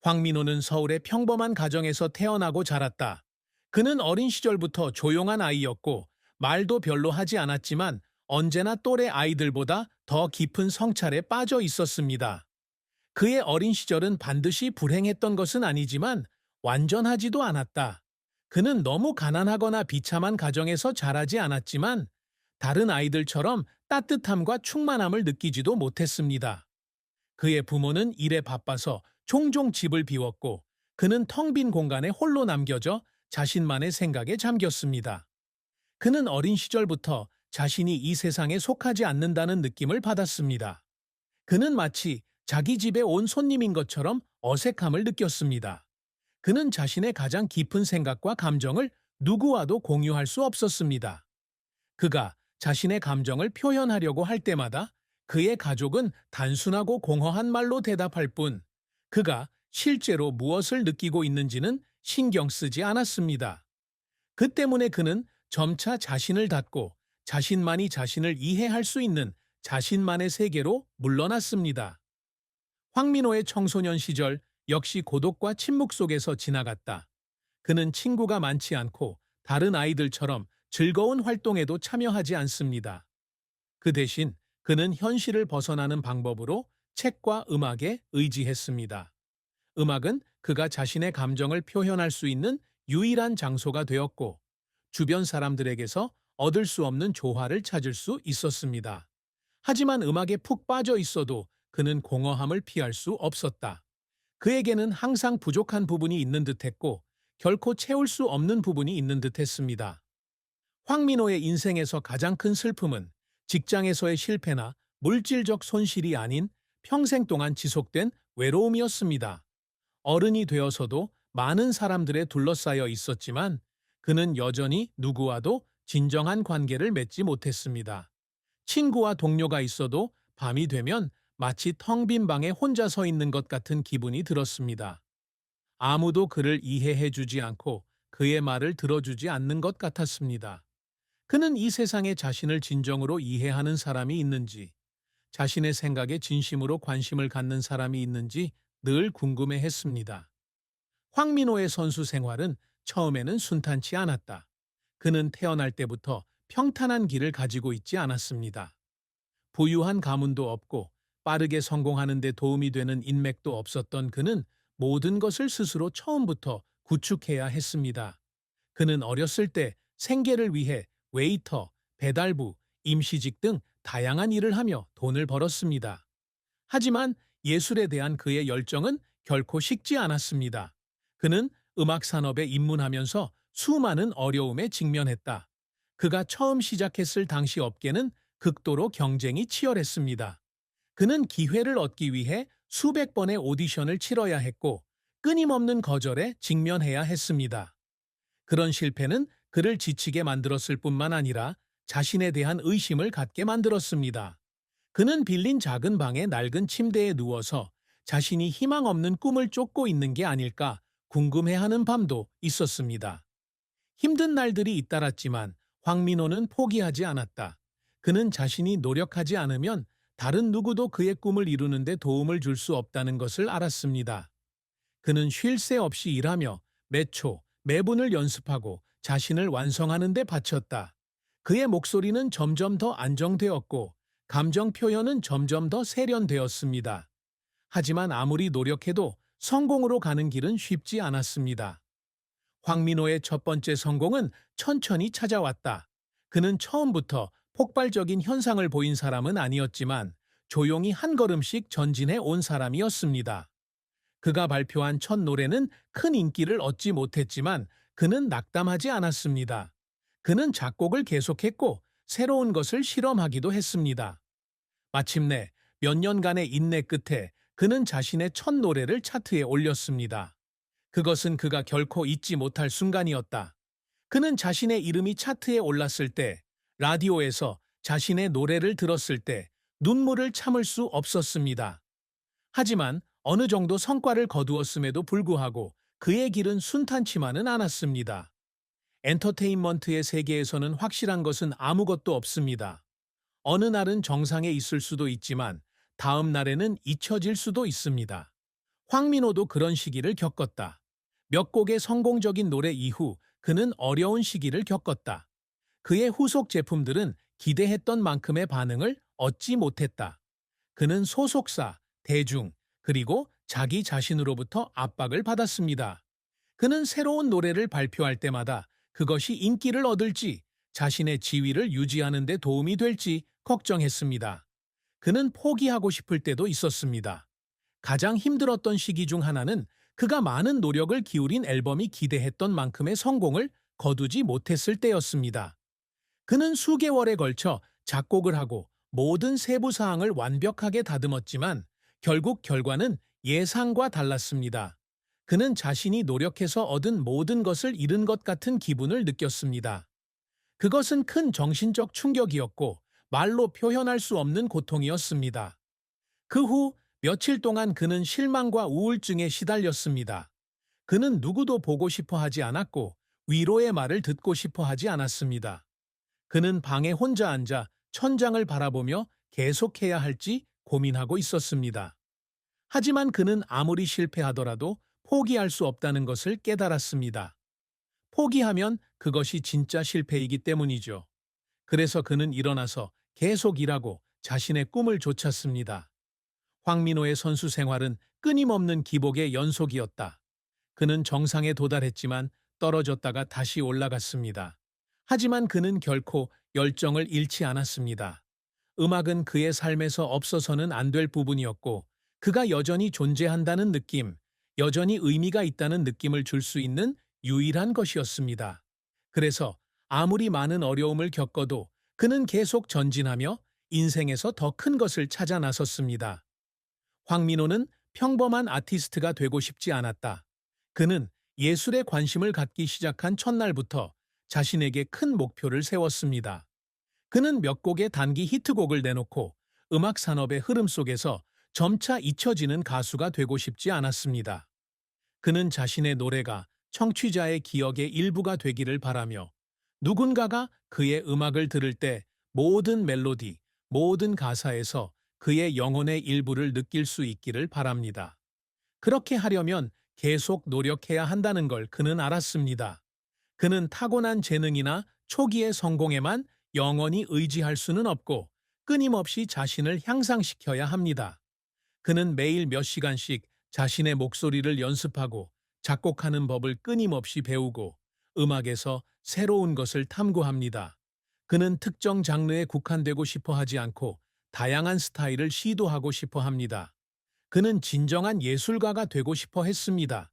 황민호는 서울의 평범한 가정에서 태어나고 자랐다. 그는 어린 시절부터 조용한 아이였고 말도 별로 하지 않았지만 언제나 또래 아이들보다 더 깊은 성찰에 빠져 있었습니다. 그의 어린 시절은 반드시 불행했던 것은 아니지만 완전하지도 않았다. 그는 너무 가난하거나 비참한 가정에서 자라지 않았지만 다른 아이들처럼 따뜻함과 충만함을 느끼지도 못했습니다. 그의 부모는 일에 바빠서 종종 집을 비웠고 그는 텅 빈 공간에 홀로 남겨져 자신만의 생각에 잠겼습니다. 그는 어린 시절부터 자신이 이 세상에 속하지 않는다는 느낌을 받았습니다. 그는 마치 자기 집에 온 손님인 것처럼 어색함을 느꼈습니다. 그는 자신의 가장 깊은 생각과 감정을 누구와도 공유할 수 없었습니다. 그가 자신의 감정을 표현하려고 할 때마다 그의 가족은 단순하고 공허한 말로 대답할 뿐 그가 실제로 무엇을 느끼고 있는지는 신경 쓰지 않았습니다. 그 때문에 그는 점차 자신을 닫고 자신만이 자신을 이해할 수 있는 자신만의 세계로 물러났습니다. 황민호의 청소년 시절 역시 고독과 침묵 속에서 지나갔다. 그는 친구가 많지 않고 다른 아이들처럼 즐거운 활동에도 참여하지 않습니다. 그 대신 그는 현실을 벗어나는 방법으로 책과 음악에 의지했습니다. 음악은 그가 자신의 감정을 표현할 수 있는 유일한 장소가 되었고 주변 사람들에게서 얻을 수 없는 조화를 찾을 수 있었습니다. 하지만 음악에 푹 빠져 있어도 그는 공허함을 피할 수 없었다. 그에게는 항상 부족한 부분이 있는 듯했고 결코 채울 수 없는 부분이 있는 듯했습니다. 황민호의 인생에서 가장 큰 슬픔은 직장에서의 실패나 물질적 손실이 아닌 평생 동안 지속된 외로움이었습니다. 어른이 되어서도 많은 사람들에 둘러싸여 있었지만 그는 여전히 누구와도 진정한 관계를 맺지 못했습니다. 친구와 동료가 있어도 밤이 되면 마치 텅 빈 방에 혼자 서 있는 것 같은 기분이 들었습니다. 아무도 그를 이해해주지 않고 그의 말을 들어주지 않는 것 같았습니다. 그는 이 세상에 자신을 진정으로 이해하는 사람이 있는지, 자신의 생각에 진심으로 관심을 갖는 사람이 있는지 늘 궁금해했습니다. 황민호의 선수 생활은 처음에는 순탄치 않았다. 그는 태어날 때부터 평탄한 길을 가지고 있지 않았습니다. 부유한 가문도 없고 빠르게 성공하는 데 도움이 되는 인맥도 없었던 그는 모든 것을 스스로 처음부터 구축해야 했습니다. 그는 어렸을 때 생계를 위해 웨이터, 배달부, 임시직 등 다양한 일을 하며 돈을 벌었습니다. 하지만 예술에 대한 그의 열정은 결코 식지 않았습니다. 그는 음악 산업에 입문하면서 수많은 어려움에 직면했다. 그가 처음 시작했을 당시 업계는 극도로 경쟁이 치열했습니다. 그는 기회를 얻기 위해 수백 번의 오디션을 치러야 했고 끊임없는 거절에 직면해야 했습니다. 그런 실패는 그를 지치게 만들었을 뿐만 아니라 자신에 대한 의심을 갖게 만들었습니다. 그는 빌린 작은 방의 낡은 침대에 누워서 자신이 희망 없는 꿈을 쫓고 있는 게 아닐까 궁금해하는 밤도 있었습니다. 힘든 날들이 잇따랐지만 황민호는 포기하지 않았다. 그는 자신이 노력하지 않으면 다른 누구도 그의 꿈을 이루는 데 도움을 줄 수 없다는 것을 알았습니다. 그는 쉴 새 없이 일하며 매 초, 매분을 연습하고 자신을 완성하는 데 바쳤다. 그의 목소리는 점점 더 안정되었고 감정 표현은 점점 더 세련되었습니다. 하지만 아무리 노력해도 성공으로 가는 길은 쉽지 않았습니다. 황민호의 첫 번째 성공은 천천히 찾아왔다. 그는 처음부터 폭발적인 현상을 보인 사람은 아니었지만 조용히 한 걸음씩 전진해 온 사람이었습니다. 그가 발표한 첫 노래는 큰 인기를 얻지 못했지만 그는 낙담하지 않았습니다. 그는 작곡을 계속했고 새로운 것을 실험하기도 했습니다. 마침내 몇 년간의 인내 끝에 그는 자신의 첫 노래를 차트에 올렸습니다. 그것은 그가 결코 잊지 못할 순간이었다. 그는 자신의 이름이 차트에 올랐을 때, 라디오에서 자신의 노래를 들었을 때 눈물을 참을 수 없었습니다. 하지만 어느 정도 성과를 거두었음에도 불구하고 그의 길은 순탄치만은 않았습니다. 엔터테인먼트의 세계에서는 확실한 것은 아무것도 없습니다. 어느 날은 정상에 있을 수도 있지만 다음 날에는 잊혀질 수도 있습니다. 황민호도 그런 시기를 겪었다. 몇 곡의 성공적인 노래 이후 그는 어려운 시기를 겪었다. 그의 후속 제품들은 기대했던 만큼의 반응을 얻지 못했다. 그는 소속사, 대중, 그리고 자기 자신으로부터 압박을 받았습니다. 그는 새로운 노래를 발표할 때마다 그것이 인기를 얻을지, 자신의 지위를 유지하는 데 도움이 될지 걱정했습니다. 그는 포기하고 싶을 때도 있었습니다. 가장 힘들었던 시기 중 하나는 그가 많은 노력을 기울인 앨범이 기대했던 만큼의 성공을 거두지 못했을 때였습니다. 그는 수개월에 걸쳐 작곡을 하고 모든 세부 사항을 완벽하게 다듬었지만 결국 결과는 예상과 달랐습니다. 그는 자신이 노력해서 얻은 모든 것을 잃은 것 같은 기분을 느꼈습니다. 그것은 큰 정신적 충격이었고 말로 표현할 수 없는 고통이었습니다. 그 후 며칠 동안 그는 실망과 우울증에 시달렸습니다. 그는 누구도 보고 싶어 하지 않았고 위로의 말을 듣고 싶어 하지 않았습니다. 그는 방에 혼자 앉아 천장을 바라보며 계속해야 할지 고민하고 있었습니다. 하지만 그는 아무리 실패하더라도 포기할 수 없다는 것을 깨달았습니다. 포기하면 그것이 진짜 실패이기 때문이죠. 그래서 그는 일어나서 계속 일하고 자신의 꿈을 쫓았습니다. 황민호의 선수 생활은 끊임없는 기복의 연속이었다. 그는 정상에 도달했지만 떨어졌다가 다시 올라갔습니다. 하지만 그는 결코 열정을 잃지 않았습니다. 음악은 그의 삶에서 없어서는 안 될 부분이었고, 그가 여전히 존재한다는 느낌, 여전히 의미가 있다는 느낌을 줄 수 있는 유일한 것이었습니다. 그래서 아무리 많은 어려움을 겪어도 그는 계속 전진하며 인생에서 더 큰 것을 찾아 나섰습니다. 황민호는 평범한 아티스트가 되고 싶지 않았다. 그는 예술에 관심을 갖기 시작한 첫날부터 자신에게 큰 목표를 세웠습니다. 그는 몇 곡의 단기 히트곡을 내놓고 음악 산업의 흐름 속에서 점차 잊혀지는 가수가 되고 싶지 않았습니다. 그는 자신의 노래가 청취자의 기억의 일부가 되기를 바라며 누군가가 그의 음악을 들을 때 모든 멜로디, 모든 가사에서 그의 영혼의 일부를 느낄 수 있기를 바랍니다. 그렇게 하려면 계속 노력해야 한다는 걸 그는 알았습니다. 그는 타고난 재능이나 초기의 성공에만 영원히 의지할 수는 없고 끊임없이 자신을 향상시켜야 합니다. 그는 매일 몇 시간씩 자신의 목소리를 연습하고 작곡하는 법을 끊임없이 배우고 음악에서 새로운 것을 탐구합니다. 그는 특정 장르에 국한되고 싶어 하지 않고 다양한 스타일을 시도하고 싶어 합니다. 그는 진정한 예술가가 되고 싶어 했습니다.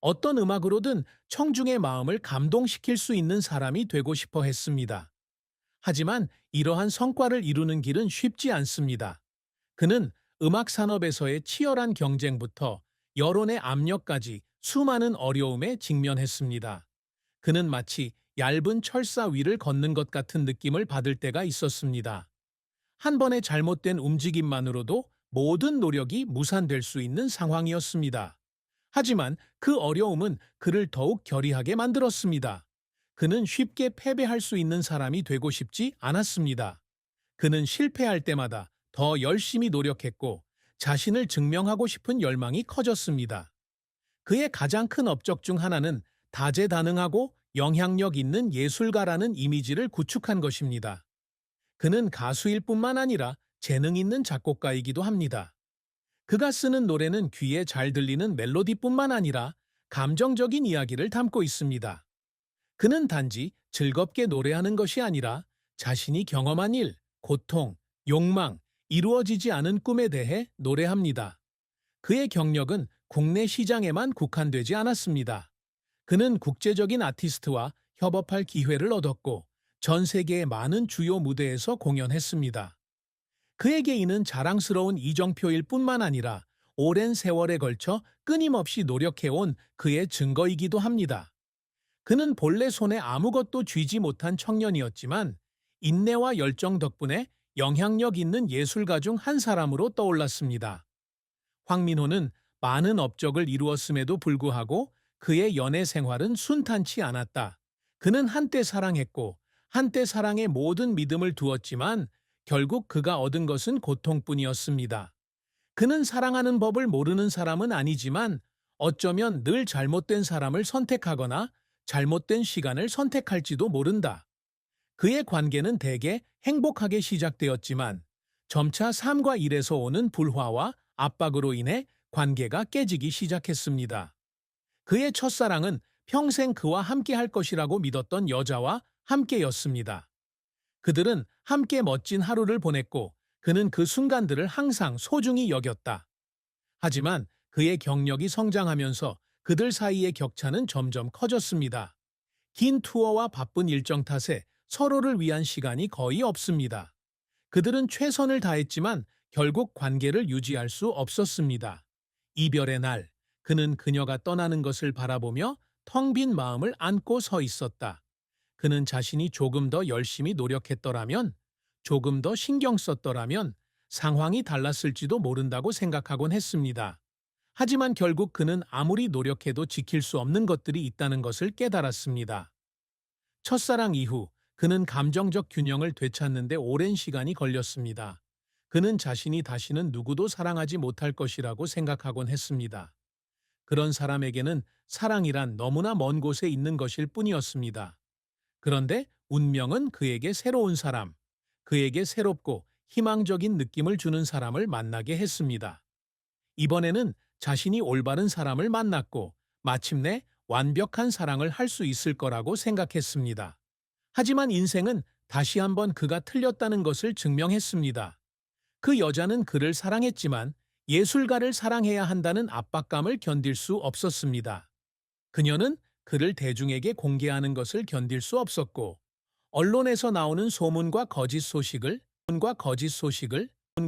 어떤 음악으로든 청중의 마음을 감동시킬 수 있는 사람이 되고 싶어 했습니다. 하지만 이러한 성과를 이루는 길은 쉽지 않습니다. 그는 음악 산업에서의 치열한 경쟁부터 여론의 압력까지 수많은 어려움에 직면했습니다. 그는 마치 얇은 철사 위를 걷는 것 같은 느낌을 받을 때가 있었습니다. 한 번의 잘못된 움직임만으로도 모든 노력이 무산될 수 있는 상황이었습니다. 하지만 그 어려움은 그를 더욱 결의하게 만들었습니다. 그는 쉽게 패배할 수 있는 사람이 되고 싶지 않았습니다. 그는 실패할 때마다 더 열심히 노력했고 자신을 증명하고 싶은 열망이 커졌습니다. 그의 가장 큰 업적 중 하나는 다재다능하고 영향력 있는 예술가라는 이미지를 구축한 것입니다. 그는 가수일 뿐만 아니라 재능 있는 작곡가이기도 합니다. 그가 쓰는 노래는 귀에 잘 들리는 멜로디뿐만 아니라 감정적인 이야기를 담고 있습니다. 그는 단지 즐겁게 노래하는 것이 아니라 자신이 경험한 일, 고통, 욕망, 이루어지지 않은 꿈에 대해 노래합니다. 그의 경력은 국내 시장에만 국한되지 않았습니다. 그는 국제적인 아티스트와 협업할 기회를 얻었고 전 세계의 많은 주요 무대에서 공연했습니다. 그에게 이는 자랑스러운 이정표일 뿐만 아니라 오랜 세월에 걸쳐 끊임없이 노력해온 그의 증거이기도 합니다. 그는 본래 손에 아무것도 쥐지 못한 청년이었지만 인내와 열정 덕분에 영향력 있는 예술가 중 한 사람으로 떠올랐습니다. 황민호는 많은 업적을 이루었음에도 불구하고 그의 연애 생활은 순탄치 않았다. 그는 한때 사랑했고 한때 사랑에 모든 믿음을 두었지만 결국 그가 얻은 것은 고통뿐이었습니다. 그는 사랑하는 법을 모르는 사람은 아니지만 어쩌면 늘 잘못된 사람을 선택하거나 잘못된 시간을 선택할지도 모른다. 그의 관계는 대개 행복하게 시작되었지만 점차 삶과 일에서 오는 불화와 압박으로 인해 관계가 깨지기 시작했습니다. 그의 첫사랑은 평생 그와 함께 할 것이라고 믿었던 여자와 함께였습니다. 그들은 함께 멋진 하루를 보냈고 그는 그 순간들을 항상 소중히 여겼다. 하지만 그의 경력이 성장하면서 그들 사이의 격차는 점점 커졌습니다. 긴 투어와 바쁜 일정 탓에 서로를 위한 시간이 거의 없습니다. 그들은 최선을 다했지만 결국 관계를 유지할 수 없었습니다. 이별의 날, 그는 그녀가 떠나는 것을 바라보며 텅 빈 마음을 안고 서 있었다. 그는 자신이 조금 더 열심히 노력했더라면, 조금 더 신경 썼더라면 상황이 달랐을지도 모른다고 생각하곤 했습니다. 하지만 결국 그는 아무리 노력해도 지킬 수 없는 것들이 있다는 것을 깨달았습니다. 첫사랑 이후 그는 감정적 균형을 되찾는데 오랜 시간이 걸렸습니다. 그는 자신이 다시는 누구도 사랑하지 못할 것이라고 생각하곤 했습니다. 그런 사람에게는 사랑이란 너무나 먼 곳에 있는 것일 뿐이었습니다. 그런데 운명은 그에게 새로운 사람, 그에게 새롭고 희망적인 느낌을 주는 사람을 만나게 했습니다. 이번에는 자신이 올바른 사람을 만났고 마침내 완벽한 사랑을 할 수 있을 거라고 생각했습니다. 하지만 인생은 다시 한번 그가 틀렸다는 것을 증명했습니다. 그 여자는 그를 사랑했지만 예술가를 사랑해야 한다는 압박감을 견딜 수 없었습니다. 그녀는 그를 대중에게 공개하는 것을 견딜 수 없었고, 언론에서 나오는 소문과 거짓 소식을